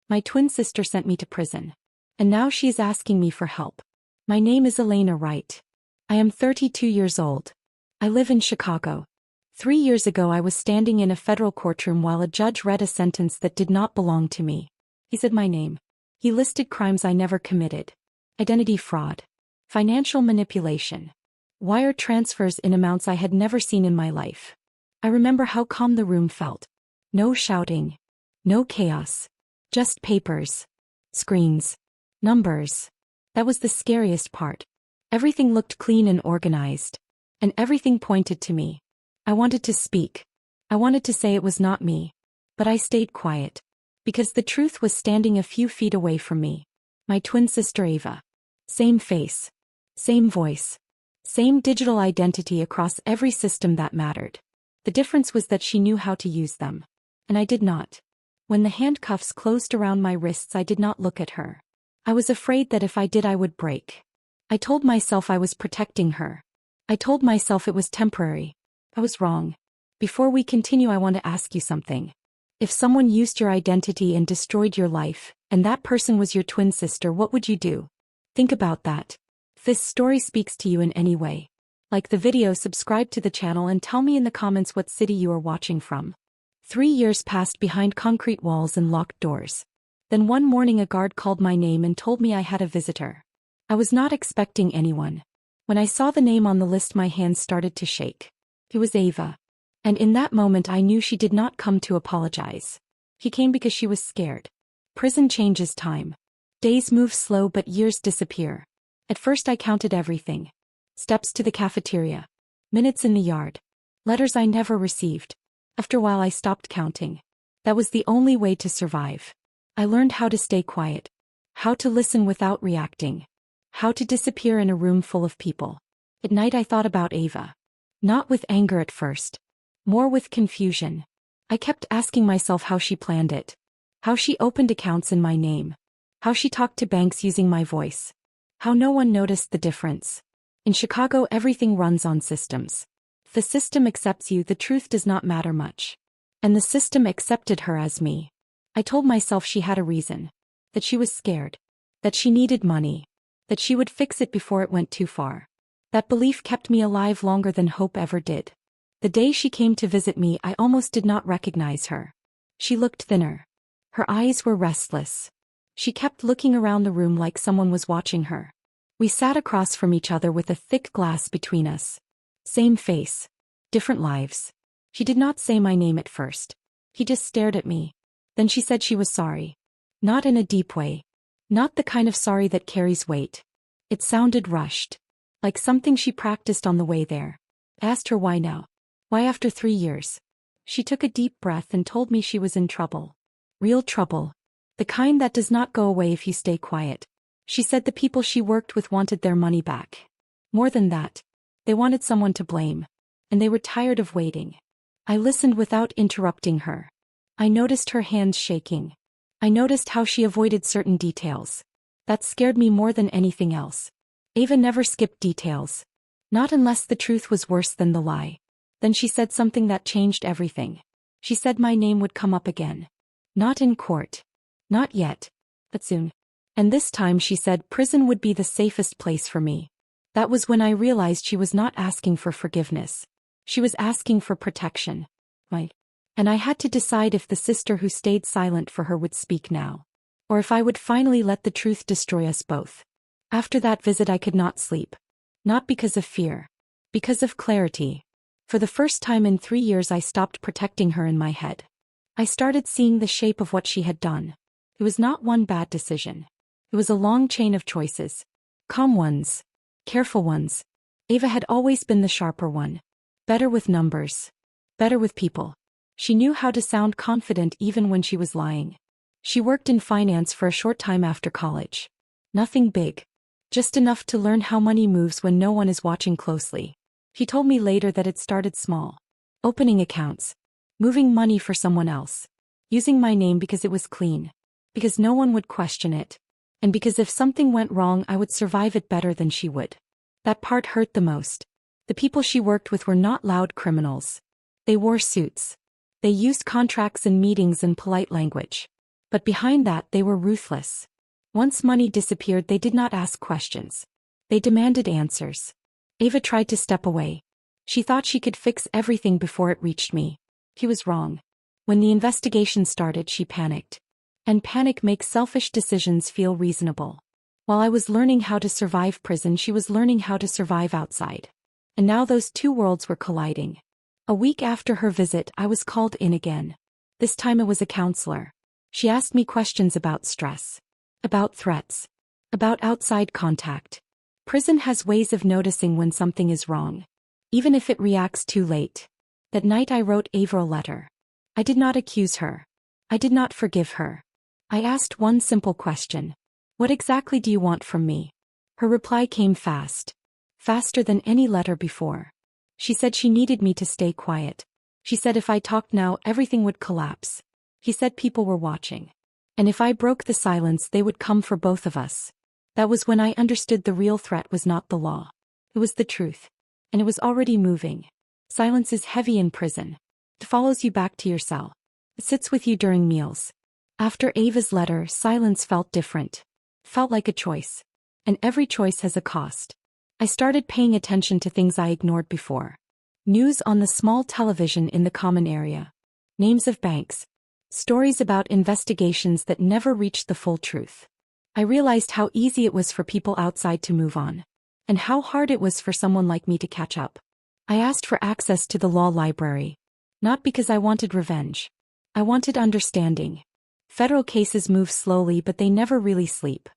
My twin sister sent me to prison. And now she is asking me for help. My name is Elena Wright. I am 32 years old. I live in Chicago. 3 years ago I was standing in a federal courtroom while a judge read a sentence that did not belong to me. He said my name. He listed crimes I never committed. Identity fraud. Financial manipulation. Wire transfers in amounts I had never seen in my life. I remember how calm the room felt. No shouting. No chaos. Just papers. Screens. Numbers. That was the scariest part. Everything looked clean and organized. And everything pointed to me. I wanted to speak. I wanted to say it was not me. But I stayed quiet. Because the truth was standing a few feet away from me. My twin sister Ava. Same face. Same voice. Same digital identity across every system that mattered. The difference was that she knew how to use them. And I did not. When the handcuffs closed around my wrists, I did not look at her. I was afraid that if I did I would break. I told myself I was protecting her. I told myself it was temporary. I was wrong. Before we continue, I want to ask you something. If someone used your identity and destroyed your life, and that person was your twin sister, what would you do? Think about that. If this story speaks to you in any way, like the video, subscribe to the channel, and tell me in the comments what city you are watching from. 3 years passed behind concrete walls and locked doors. Then one morning a guard called my name and told me I had a visitor. I was not expecting anyone. When I saw the name on the list, my hands started to shake. It was Ava. And in that moment I knew she did not come to apologize. She came because she was scared. Prison changes time. Days move slow but years disappear. At first I counted everything. Steps to the cafeteria. Minutes in the yard. Letters I never received. After a while I stopped counting. That was the only way to survive. I learned how to stay quiet. How to listen without reacting. How to disappear in a room full of people. At night I thought about Ava. Not with anger at first. More with confusion. I kept asking myself how she planned it. How she opened accounts in my name. How she talked to banks using my voice. How no one noticed the difference. In Chicago everything runs on systems. If the system accepts you, the truth does not matter much. And the system accepted her as me. I told myself she had a reason. That she was scared. That she needed money. That she would fix it before it went too far. That belief kept me alive longer than hope ever did. The day she came to visit me, I almost did not recognize her. She looked thinner. Her eyes were restless. She kept looking around the room like someone was watching her. We sat across from each other with a thick glass between us. Same face. Different lives. She did not say my name at first. She just stared at me. Then she said she was sorry. Not in a deep way. Not the kind of sorry that carries weight. It sounded rushed. Like something she practiced on the way there. I asked her why now. Why after 3 years? She took a deep breath and told me she was in trouble. Real trouble. The kind that does not go away if you stay quiet. She said the people she worked with wanted their money back. More than that. They wanted someone to blame. And they were tired of waiting. I listened without interrupting her. I noticed her hands shaking. I noticed how she avoided certain details. That scared me more than anything else. Ava never skipped details. Not unless the truth was worse than the lie. Then she said something that changed everything. She said my name would come up again. Not in court. Not yet. But soon. And this time she said prison would be the safest place for me. That was when I realized she was not asking for forgiveness. She was asking for protection. And I had to decide if the sister who stayed silent for her would speak now. Or if I would finally let the truth destroy us both. After that visit I could not sleep. Not because of fear. Because of clarity. For the first time in 3 years I stopped protecting her in my head. I started seeing the shape of what she had done. It was not one bad decision. It was a long chain of choices. Calm ones. Careful ones. Ava had always been the sharper one. Better with numbers. Better with people. She knew how to sound confident even when she was lying. She worked in finance for a short time after college. Nothing big. Just enough to learn how money moves when no one is watching closely. She told me later that it started small. Opening accounts. Moving money for someone else. Using my name because it was clean. Because no one would question it. And because if something went wrong I would survive it better than she would. That part hurt the most. The people she worked with were not loud criminals. They wore suits. They used contracts and meetings and polite language. But behind that they were ruthless. Once money disappeared, they did not ask questions. They demanded answers. Ava tried to step away. She thought she could fix everything before it reached me. He was wrong. When the investigation started, she panicked. And panic makes selfish decisions feel reasonable. While I was learning how to survive prison, she was learning how to survive outside. And now those two worlds were colliding. A week after her visit, I was called in again. This time it was a counselor. She asked me questions about stress, about threats, about outside contact. Prison has ways of noticing when something is wrong, even if it reacts too late. That night I wrote Ava a letter. I did not accuse her. I did not forgive her. I asked one simple question. What exactly do you want from me? Her reply came fast. Faster than any letter before. She said she needed me to stay quiet. She said if I talked now, everything would collapse. He said people were watching. And if I broke the silence, they would come for both of us. That was when I understood the real threat was not the law. It was the truth. And it was already moving. Silence is heavy in prison. It follows you back to your cell. It sits with you during meals. After Ava's letter, silence felt different. It felt like a choice. And every choice has a cost. I started paying attention to things I ignored before. News on the small television in the common area. Names of banks. Stories about investigations that never reached the full truth. I realized how easy it was for people outside to move on. And how hard it was for someone like me to catch up. I asked for access to the law library. Not because I wanted revenge. I wanted understanding. Federal cases move slowly, but they never really sleep.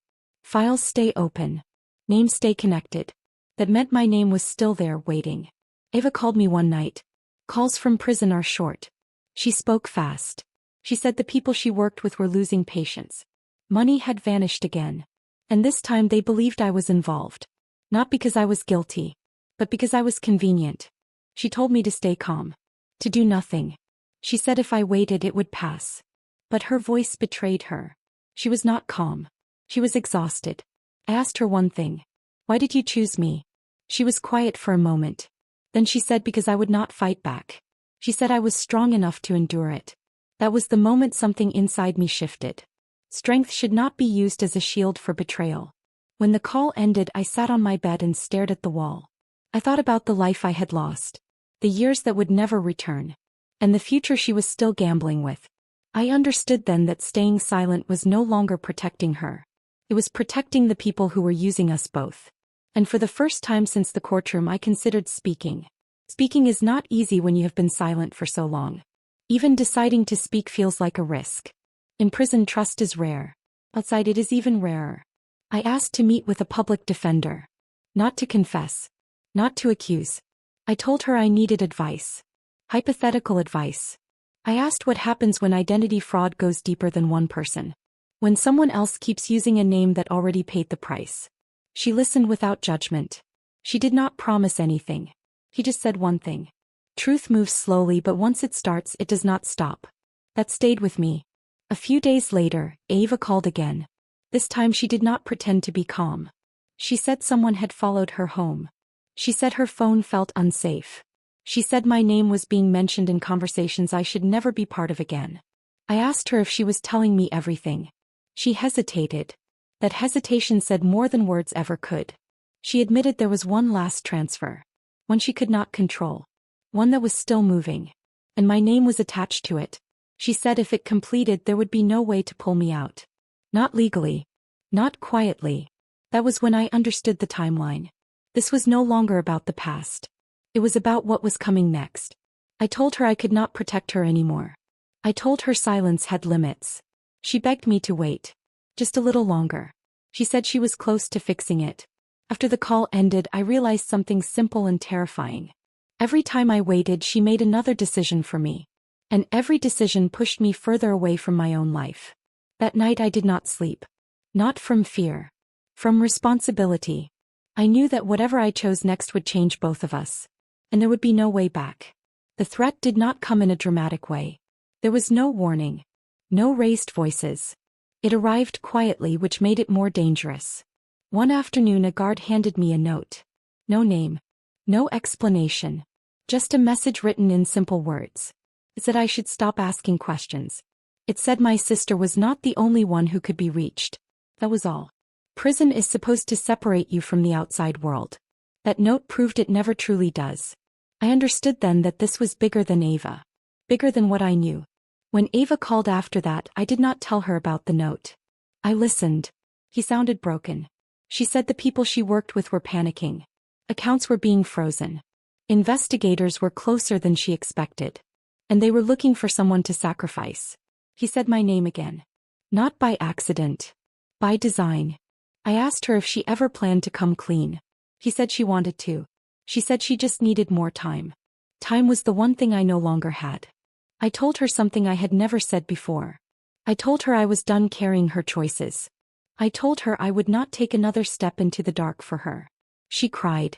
Files stay open. Names stay connected. That meant my name was still there, waiting. Ava called me one night. Calls from prison are short. She spoke fast. She said the people she worked with were losing patience. Money had vanished again. And this time they believed I was involved. Not because I was guilty, but because I was convenient. She told me to stay calm. To do nothing. She said if I waited it would pass. But her voice betrayed her. She was not calm. She was exhausted. I asked her one thing. Why did you choose me? She was quiet for a moment. Then she said because I would not fight back. She said I was strong enough to endure it. That was the moment something inside me shifted. Strength should not be used as a shield for betrayal. When the call ended, I sat on my bed and stared at the wall. I thought about the life I had lost. The years that would never return. And the future she was still gambling with. I understood then that staying silent was no longer protecting her. It was protecting the people who were using us both. And for the first time since the courtroom I considered speaking. Speaking is not easy when you have been silent for so long. Even deciding to speak feels like a risk. In prison trust is rare. Outside it is even rarer. I asked to meet with a public defender. Not to confess. Not to accuse. I told her I needed advice. Hypothetical advice. I asked what happens when identity fraud goes deeper than one person. When someone else keeps using a name that already paid the price. She listened without judgment. She did not promise anything. He just said one thing. Truth moves slowly, but once it starts, it does not stop. That stayed with me. A few days later, Ava called again. This time she did not pretend to be calm. She said someone had followed her home. She said her phone felt unsafe. She said my name was being mentioned in conversations I should never be part of again. I asked her if she was telling me everything. She hesitated. That hesitation said more than words ever could. She admitted there was one last transfer. One she could not control. One that was still moving. And my name was attached to it. She said if it completed there would be no way to pull me out. Not legally. Not quietly. That was when I understood the timeline. This was no longer about the past. It was about what was coming next. I told her I could not protect her anymore. I told her silence had limits. She begged me to wait. Just a little longer. She said she was close to fixing it. After the call ended, I realized something simple and terrifying. Every time I waited, she made another decision for me. And every decision pushed me further away from my own life. That night I did not sleep. Not from fear. From responsibility. I knew that whatever I chose next would change both of us. And there would be no way back. The threat did not come in a dramatic way. There was no warning. No raised voices. It arrived quietly, which made it more dangerous. One afternoon a guard handed me a note. No name. No explanation. Just a message written in simple words. It said I should stop asking questions. It said my sister was not the only one who could be reached. That was all. Prison is supposed to separate you from the outside world. That note proved it never truly does. I understood then that this was bigger than Ava. Bigger than what I knew. When Ava called after that, I did not tell her about the note. I listened. He sounded broken. She said the people she worked with were panicking. Accounts were being frozen. Investigators were closer than she expected. And they were looking for someone to sacrifice. He said my name again. Not by accident. By design. I asked her if she ever planned to come clean. He said she wanted to. She said she just needed more time. Time was the one thing I no longer had. I told her something I had never said before. I told her I was done carrying her choices. I told her I would not take another step into the dark for her. She cried.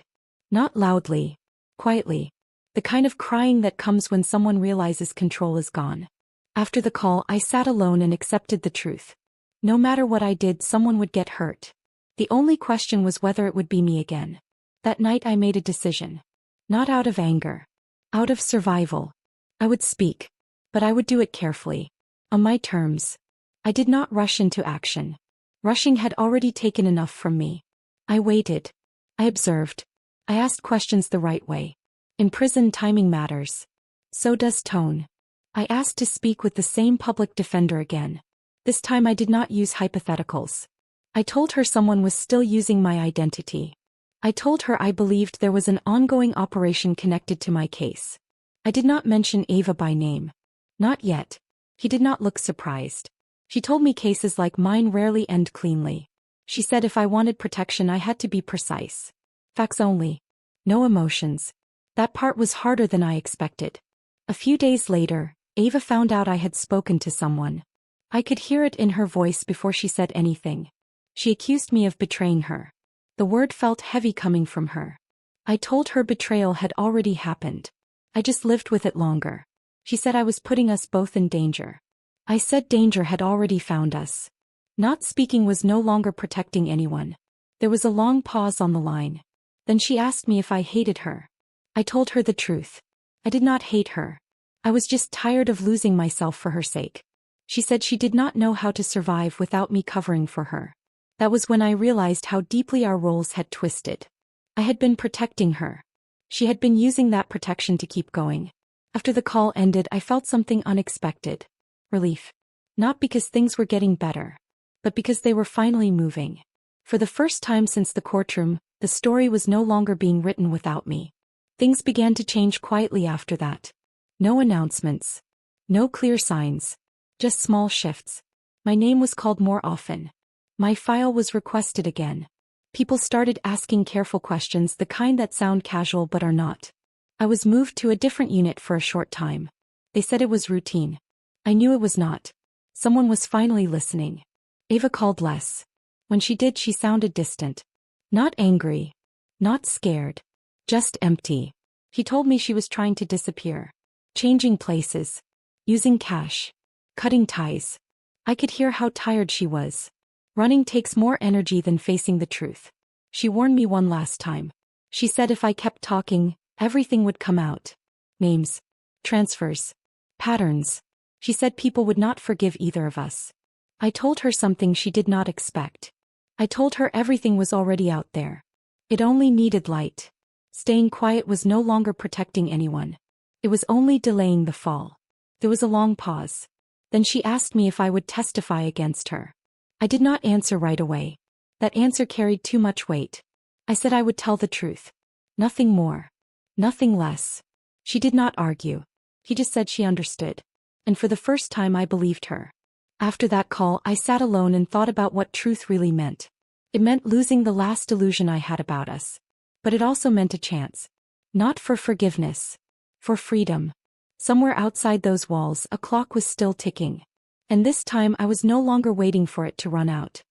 Not loudly. Quietly. The kind of crying that comes when someone realizes control is gone. After the call, I sat alone and accepted the truth. No matter what I did, someone would get hurt. The only question was whether it would be me again. That night I made a decision. Not out of anger. Out of survival. I would speak. But I would do it carefully. On my terms. I did not rush into action. Rushing had already taken enough from me. I waited. I observed. I asked questions the right way. In prison, timing matters. So does tone. I asked to speak with the same public defender again. This time I did not use hypotheticals. I told her someone was still using my identity. I told her I believed there was an ongoing operation connected to my case. I did not mention Ava by name. Not yet. He did not look surprised. She told me cases like mine rarely end cleanly. She said if I wanted protection I had to be precise. Facts only. No emotions. That part was harder than I expected. A few days later, Ava found out I had spoken to someone. I could hear it in her voice before she said anything. She accused me of betraying her. The word felt heavy coming from her. I told her betrayal had already happened. I just lived with it longer. She said I was putting us both in danger. I said danger had already found us. Not speaking was no longer protecting anyone. There was a long pause on the line. Then she asked me if I hated her. I told her the truth. I did not hate her. I was just tired of losing myself for her sake. She said she did not know how to survive without me covering for her. That was when I realized how deeply our roles had twisted. I had been protecting her. She had been using that protection to keep going. After the call ended, I felt something unexpected. Relief. Not because things were getting better, but because they were finally moving. For the first time since the courtroom, the story was no longer being written without me. Things began to change quietly after that. No announcements. No clear signs. Just small shifts. My name was called more often. My file was requested again. People started asking careful questions, the kind that sound casual but are not. I was moved to a different unit for a short time. They said it was routine. I knew it was not. Someone was finally listening. Ava called less. When she did, she sounded distant. Not angry. Not scared. Just empty. He told me she was trying to disappear. Changing places. Using cash. Cutting ties. I could hear how tired she was. Running takes more energy than facing the truth. She warned me one last time. She said if I kept talking, everything would come out. Names. Transfers. Patterns. She said people would not forgive either of us. I told her something she did not expect. I told her everything was already out there. It only needed light. Staying quiet was no longer protecting anyone. It was only delaying the fall. There was a long pause. Then she asked me if I would testify against her. I did not answer right away. That answer carried too much weight. I said I would tell the truth. Nothing more. Nothing less. She did not argue. He just said she understood. And for the first time I believed her. After that call, I sat alone and thought about what truth really meant. It meant losing the last illusion I had about us. But it also meant a chance. Not for forgiveness. For freedom. Somewhere outside those walls, a clock was still ticking. And this time I was no longer waiting for it to run out.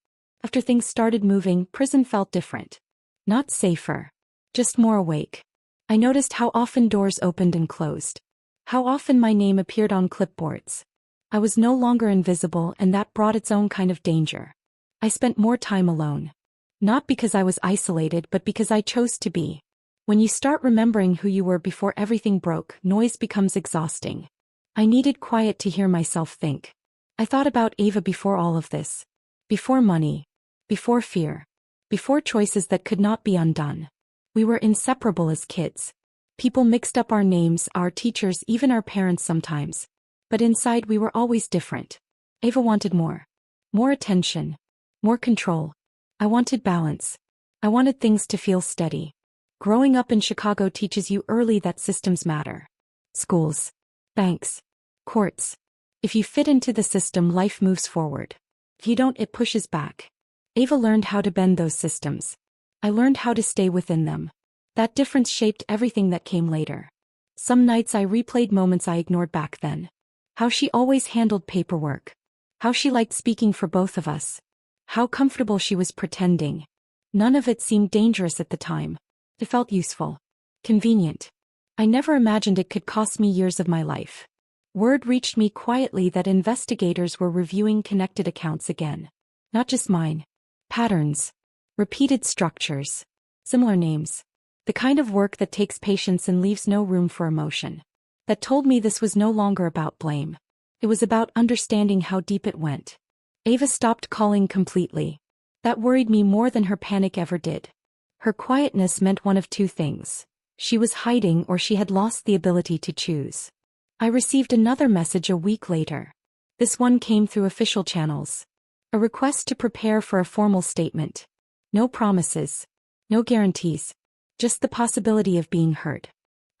After things started moving, prison felt different. Not safer. Just more awake. I noticed how often doors opened and closed. How often my name appeared on clipboards. I was no longer invisible, and that brought its own kind of danger. I spent more time alone. Not because I was isolated, but because I chose to be. When you start remembering who you were before everything broke, noise becomes exhausting. I needed quiet to hear myself think. I thought about Ava before all of this. Before money. Before fear. Before choices that could not be undone. We were inseparable as kids. People mixed up our names, our teachers, even our parents sometimes. But inside we were always different. Ava wanted more. More attention. More control. I wanted balance. I wanted things to feel steady. Growing up in Chicago teaches you early that systems matter. Schools. Banks. Courts. If you fit into the system, life moves forward. If you don't, it pushes back. Ava learned how to bend those systems. I learned how to stay within them. That difference shaped everything that came later. Some nights I replayed moments I ignored back then. How she always handled paperwork. How she liked speaking for both of us. How comfortable she was pretending. None of it seemed dangerous at the time. It felt useful. Convenient. I never imagined it could cost me years of my life. Word reached me quietly that investigators were reviewing connected accounts again. Not just mine. Patterns. Repeated structures. Similar names. The kind of work that takes patience and leaves no room for emotion. That told me this was no longer about blame. It was about understanding how deep it went. Ava stopped calling completely. That worried me more than her panic ever did. Her quietness meant one of two things. She was hiding or she had lost the ability to choose. I received another message a week later. This one came through official channels. A request to prepare for a formal statement. No promises. No guarantees. Just the possibility of being heard.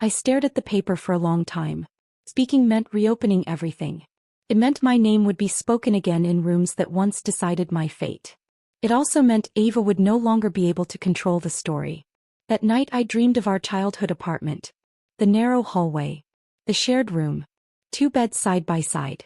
I stared at the paper for a long time. Speaking meant reopening everything. It meant my name would be spoken again in rooms that once decided my fate. It also meant Ava would no longer be able to control the story. That night I dreamed of our childhood apartment. The narrow hallway. The shared room. 2 beds side by side.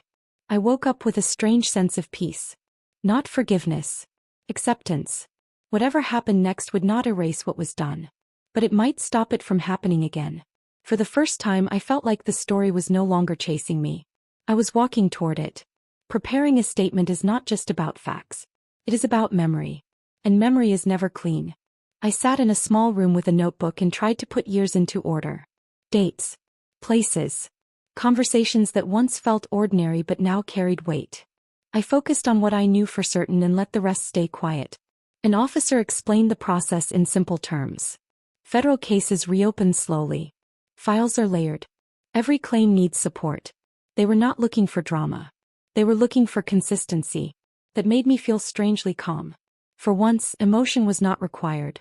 I woke up with a strange sense of peace. Not forgiveness. Acceptance. Whatever happened next would not erase what was done. But it might stop it from happening again. For the first time I felt like the story was no longer chasing me. I was walking toward it. Preparing a statement is not just about facts. It is about memory. And memory is never clean. I sat in a small room with a notebook and tried to put years into order. Dates. Places. Conversations that once felt ordinary but now carried weight. I focused on what I knew for certain and let the rest stay quiet. An officer explained the process in simple terms. Federal cases reopen slowly. Files are layered. Every claim needs support. They were not looking for drama. They were looking for consistency. That made me feel strangely calm. For once, emotion was not required.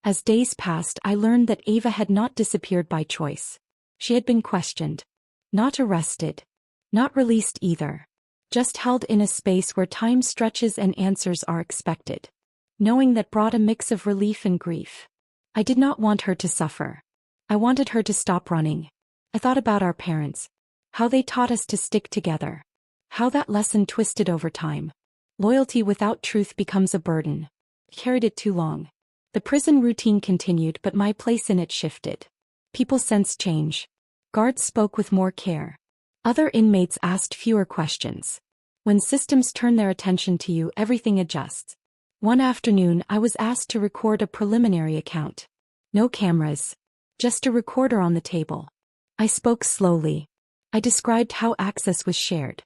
As days passed, I learned that Ava had not disappeared by choice. She had been questioned. Not arrested. Not released either. Just held in a space where time stretches and answers are expected. Knowing that brought a mix of relief and grief. I did not want her to suffer. I wanted her to stop running. I thought about our parents. How they taught us to stick together. How that lesson twisted over time. Loyalty without truth becomes a burden. Carried it too long. The prison routine continued, but my place in it shifted. People sensed change. Guards spoke with more care. Other inmates asked fewer questions. When systems turn their attention to you, everything adjusts. One afternoon, I was asked to record a preliminary account. No cameras. Just a recorder on the table. I spoke slowly. I described how access was shared.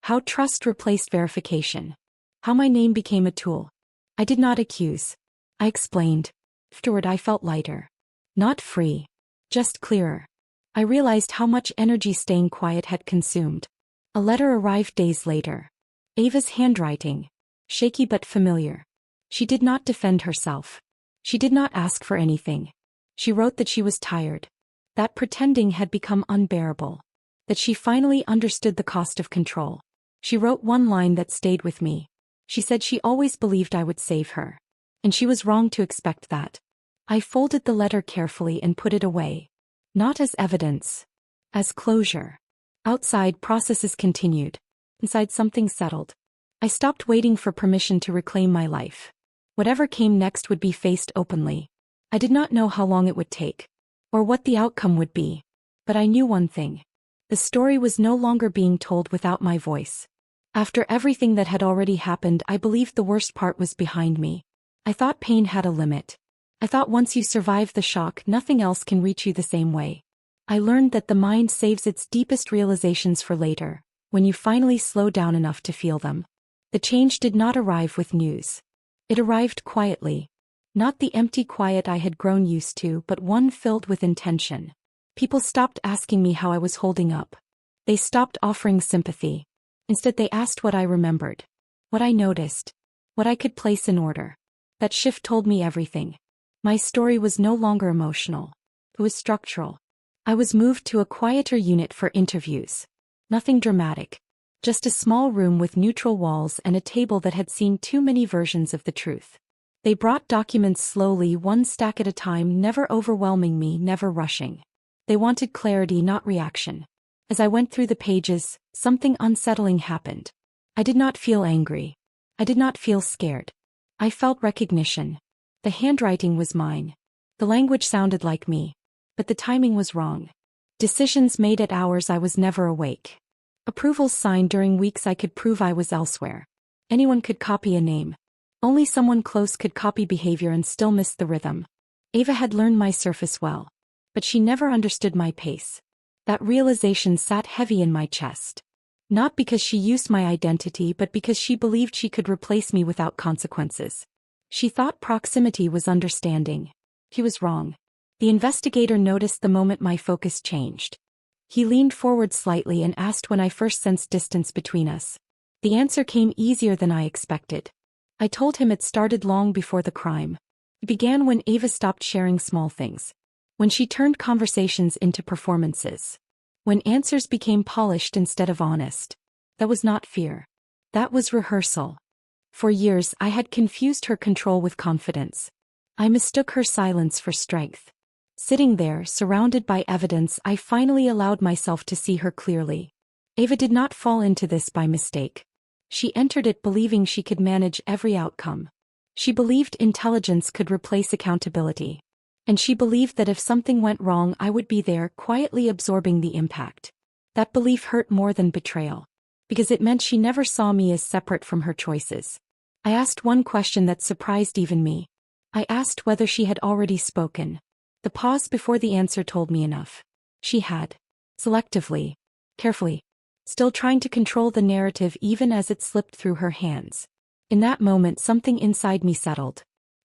How trust replaced verification. How my name became a tool. I did not accuse. I explained. Afterward I felt lighter. Not free. Just clearer. I realized how much energy staying quiet had consumed. A letter arrived days later. Ava's handwriting. Shaky but familiar. She did not defend herself. She did not ask for anything. She wrote that she was tired. That pretending had become unbearable. That she finally understood the cost of control. She wrote one line that stayed with me. She said she always believed I would save her. And she was wrong to expect that. I folded the letter carefully and put it away. Not as evidence. As closure. Outside, processes continued. Inside, something settled. I stopped waiting for permission to reclaim my life. Whatever came next would be faced openly. I did not know how long it would take. Or what the outcome would be. But I knew one thing. The story was no longer being told without my voice. After everything that had already happened, I believed the worst part was behind me. I thought pain had a limit. I thought once you survive the shock, nothing else can reach you the same way. I learned that the mind saves its deepest realizations for later, when you finally slow down enough to feel them. The change did not arrive with news. It arrived quietly. Not the empty quiet I had grown used to, but one filled with intention. People stopped asking me how I was holding up. They stopped offering sympathy. Instead, they asked what I remembered, what I noticed, what I could place in order. That shift told me everything. My story was no longer emotional. It was structural. I was moved to a quieter unit for interviews. Nothing dramatic. Just a small room with neutral walls and a table that had seen too many versions of the truth. They brought documents slowly, one stack at a time, never overwhelming me, never rushing. They wanted clarity, not reaction. As I went through the pages, something unsettling happened. I did not feel angry. I did not feel scared. I felt recognition. The handwriting was mine. The language sounded like me. But the timing was wrong. Decisions made at hours I was never awake. Approvals signed during weeks I could prove I was elsewhere. Anyone could copy a name. Only someone close could copy behavior and still miss the rhythm. Ava had learned my surface well. But she never understood my pace. That realization sat heavy in my chest. Not because she used my identity, but because she believed she could replace me without consequences. She thought proximity was understanding. He was wrong. The investigator noticed the moment my focus changed. He leaned forward slightly and asked when I first sensed distance between us. The answer came easier than I expected. I told him it started long before the crime. It began when Ava stopped sharing small things. When she turned conversations into performances. When answers became polished instead of honest. That was not fear. That was rehearsal. For years I had confused her control with confidence. I mistook her silence for strength. Sitting there, surrounded by evidence, I finally allowed myself to see her clearly. Ava did not fall into this by mistake. She entered it believing she could manage every outcome. She believed intelligence could replace accountability. And she believed that if something went wrong, I would be there, quietly absorbing the impact. That belief hurt more than betrayal. Because it meant she never saw me as separate from her choices. I asked one question that surprised even me. I asked whether she had already spoken. The pause before the answer told me enough. She had. Selectively. Carefully. Still trying to control the narrative even as it slipped through her hands. In that moment, something inside me settled.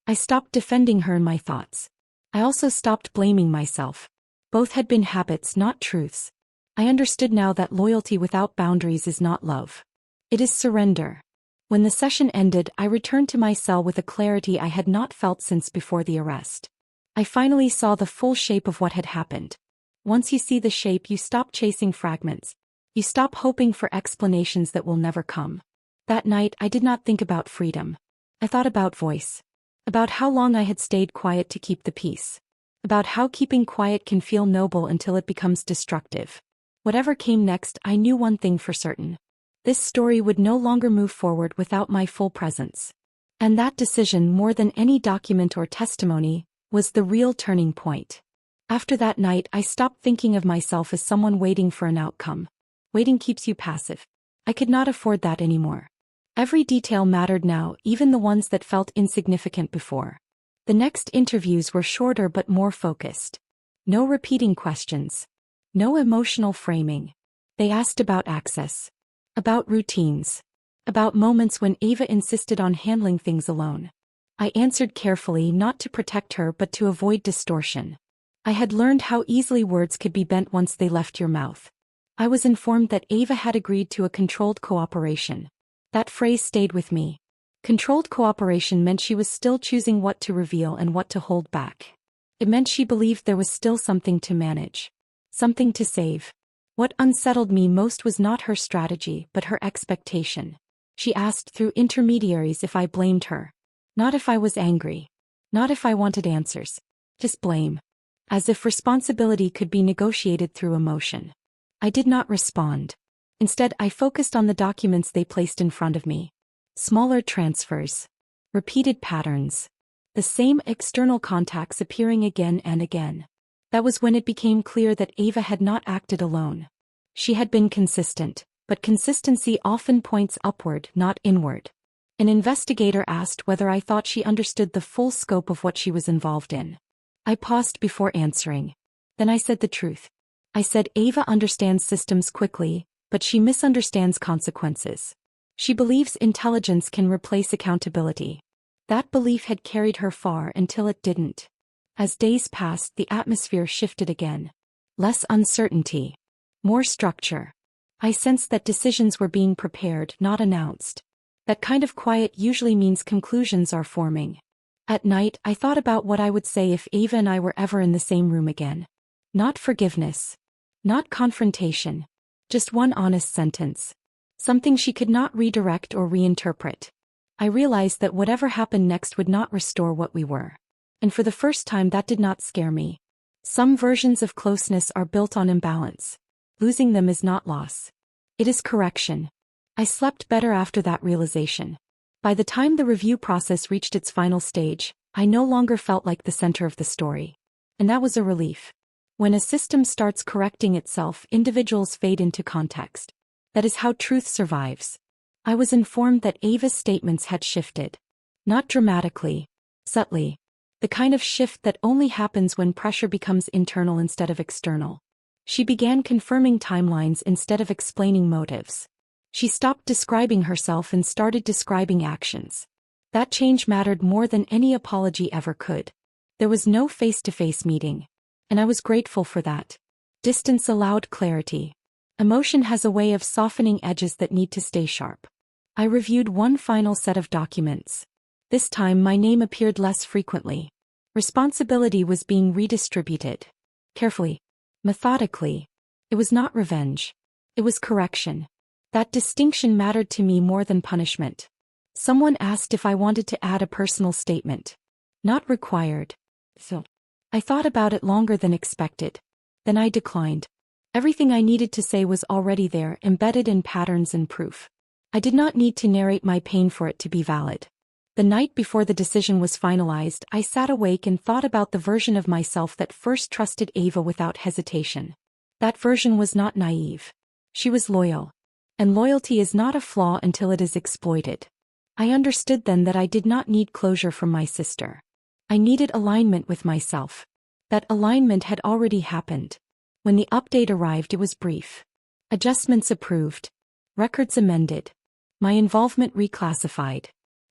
I stopped defending her in my thoughts. I also stopped blaming myself. Both had been habits, not truths. I understood now that loyalty without boundaries is not love. It is surrender. When the session ended, I returned to my cell with a clarity I had not felt since before the arrest. I finally saw the full shape of what had happened. Once you see the shape, you stop chasing fragments. You stop hoping for explanations that will never come. That night, I did not think about freedom. I thought about voice. About how long I had stayed quiet to keep the peace. About how keeping quiet can feel noble until it becomes destructive. Whatever came next, I knew one thing for certain. This story would no longer move forward without my full presence. And that decision, more than any document or testimony, was the real turning point. After that night, I stopped thinking of myself as someone waiting for an outcome. Waiting keeps you passive. I could not afford that anymore. Every detail mattered now, even the ones that felt insignificant before. The next interviews were shorter but more focused. No repeating questions. No emotional framing. They asked about access. About routines. About moments when Ava insisted on handling things alone. I answered carefully, not to protect her but to avoid distortion. I had learned how easily words could be bent once they left your mouth. I was informed that Ava had agreed to a controlled cooperation. That phrase stayed with me. Controlled cooperation meant she was still choosing what to reveal and what to hold back. It meant she believed there was still something to manage. Something to save. What unsettled me most was not her strategy, but her expectation. She asked through intermediaries if I blamed her. Not if I was angry. Not if I wanted answers. Just blame. As if responsibility could be negotiated through emotion. I did not respond. Instead, I focused on the documents they placed in front of me. Smaller transfers. Repeated patterns. The same external contacts appearing again and again. That was when it became clear that Ava had not acted alone. She had been consistent, but consistency often points upward, not inward. An investigator asked whether I thought she understood the full scope of what she was involved in. I paused before answering. Then I said the truth. I said Ava understands systems quickly, but she misunderstands consequences. She believes intelligence can replace accountability. That belief had carried her far until it didn't. As days passed, the atmosphere shifted again. Less uncertainty. More structure. I sensed that decisions were being prepared, not announced. That kind of quiet usually means conclusions are forming. At night, I thought about what I would say if Ava and I were ever in the same room again. Not forgiveness. Not confrontation. Just one honest sentence. Something she could not redirect or reinterpret. I realized that whatever happened next would not restore what we were. And for the first time that did not scare me. Some versions of closeness are built on imbalance. Losing them is not loss. It is correction. I slept better after that realization. By the time the review process reached its final stage, I no longer felt like the center of the story. And that was a relief. When a system starts correcting itself, individuals fade into context. That is how truth survives. I was informed that Ava's statements had shifted. Not dramatically. Subtly. The kind of shift that only happens when pressure becomes internal instead of external. She began confirming timelines instead of explaining motives. She stopped describing herself and started describing actions. That change mattered more than any apology ever could. There was no face-to-face meeting. And I was grateful for that. Distance allowed clarity. Emotion has a way of softening edges that need to stay sharp. I reviewed one final set of documents. This time my name appeared less frequently. Responsibility was being redistributed. Carefully. Methodically. It was not revenge. It was correction. That distinction mattered to me more than punishment. Someone asked if I wanted to add a personal statement. Not required. So. I thought about it longer than expected. Then I declined. Everything I needed to say was already there, embedded in patterns and proof. I did not need to narrate my pain for it to be valid. The night before the decision was finalized, I sat awake and thought about the version of myself that first trusted Ava without hesitation. That version was not naive. She was loyal. And loyalty is not a flaw until it is exploited. I understood then that I did not need closure from my sister. I needed alignment with myself. That alignment had already happened. When the update arrived, it was brief. Adjustments approved. Records amended. My involvement reclassified.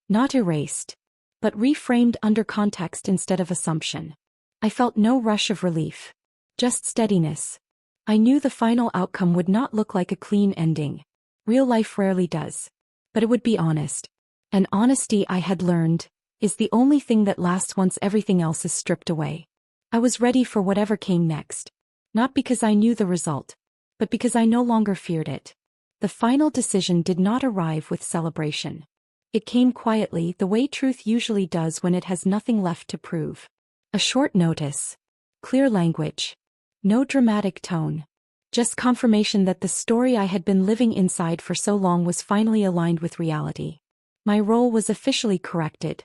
Not erased. But reframed under context instead of assumption. I felt no rush of relief. Just steadiness. I knew the final outcome would not look like a clean ending. Real life rarely does. But it would be honest. And honesty, I had learned, is the only thing that lasts once everything else is stripped away. I was ready for whatever came next. Not because I knew the result, but because I no longer feared it. The final decision did not arrive with celebration. It came quietly, the way truth usually does when it has nothing left to prove. A short notice. Clear language. No dramatic tone. Just confirmation that the story I had been living inside for so long was finally aligned with reality. My role was officially corrected.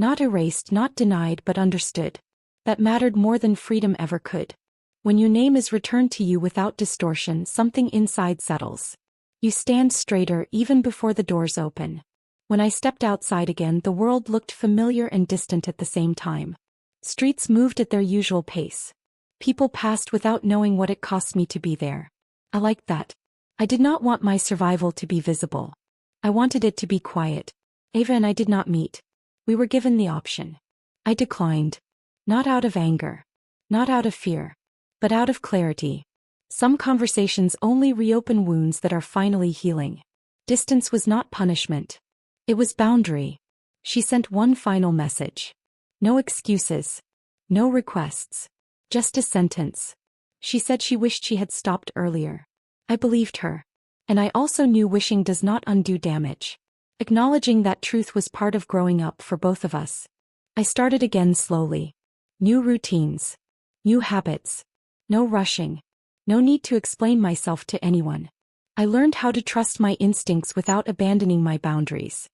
Not erased, not denied, but understood. That mattered more than freedom ever could. When your name is returned to you without distortion, something inside settles. You stand straighter even before the doors open. When I stepped outside again, the world looked familiar and distant at the same time. Streets moved at their usual pace. People passed without knowing what it cost me to be there. I liked that. I did not want my survival to be visible. I wanted it to be quiet. Ava and I did not meet. We were given the option. I declined. Not out of anger. Not out of fear. But out of clarity. Some conversations only reopen wounds that are finally healing. Distance was not punishment. It was boundary. She sent one final message. No excuses. No requests. Just a sentence. She said she wished she had stopped earlier. I believed her. And I also knew wishing does not undo damage. Acknowledging that truth was part of growing up for both of us. I started again slowly. New routines. New habits. No rushing. No need to explain myself to anyone. I learned how to trust my instincts without abandoning my boundaries.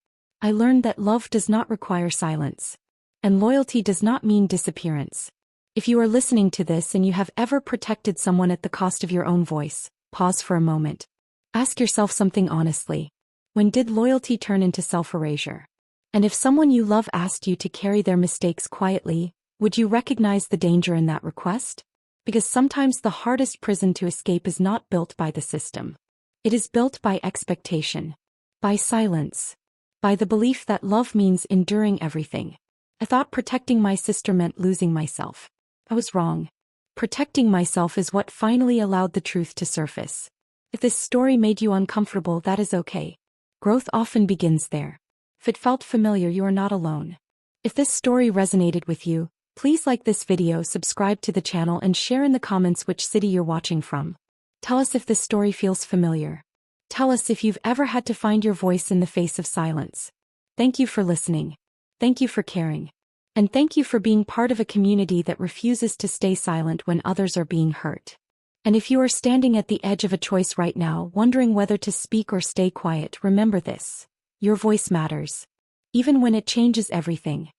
I learned that love does not require silence. And loyalty does not mean disappearance. If you are listening to this and you have ever protected someone at the cost of your own voice, pause for a moment. Ask yourself something honestly. When did loyalty turn into self-erasure? And if someone you love asked you to carry their mistakes quietly, would you recognize the danger in that request? Because sometimes the hardest prison to escape is not built by the system. It is built by expectation, by silence, by the belief that love means enduring everything. I thought protecting my sister meant losing myself. I was wrong. Protecting myself is what finally allowed the truth to surface. If this story made you uncomfortable, that is okay. Growth often begins there. If it felt familiar, you are not alone. If this story resonated with you, please like this video, subscribe to the channel, and share in the comments which city you're watching from. Tell us if this story feels familiar. Tell us if you've ever had to find your voice in the face of silence. Thank you for listening. Thank you for caring. And thank you for being part of a community that refuses to stay silent when others are being hurt. And if you are standing at the edge of a choice right now, wondering whether to speak or stay quiet, remember this. Your voice matters. Even when it changes everything.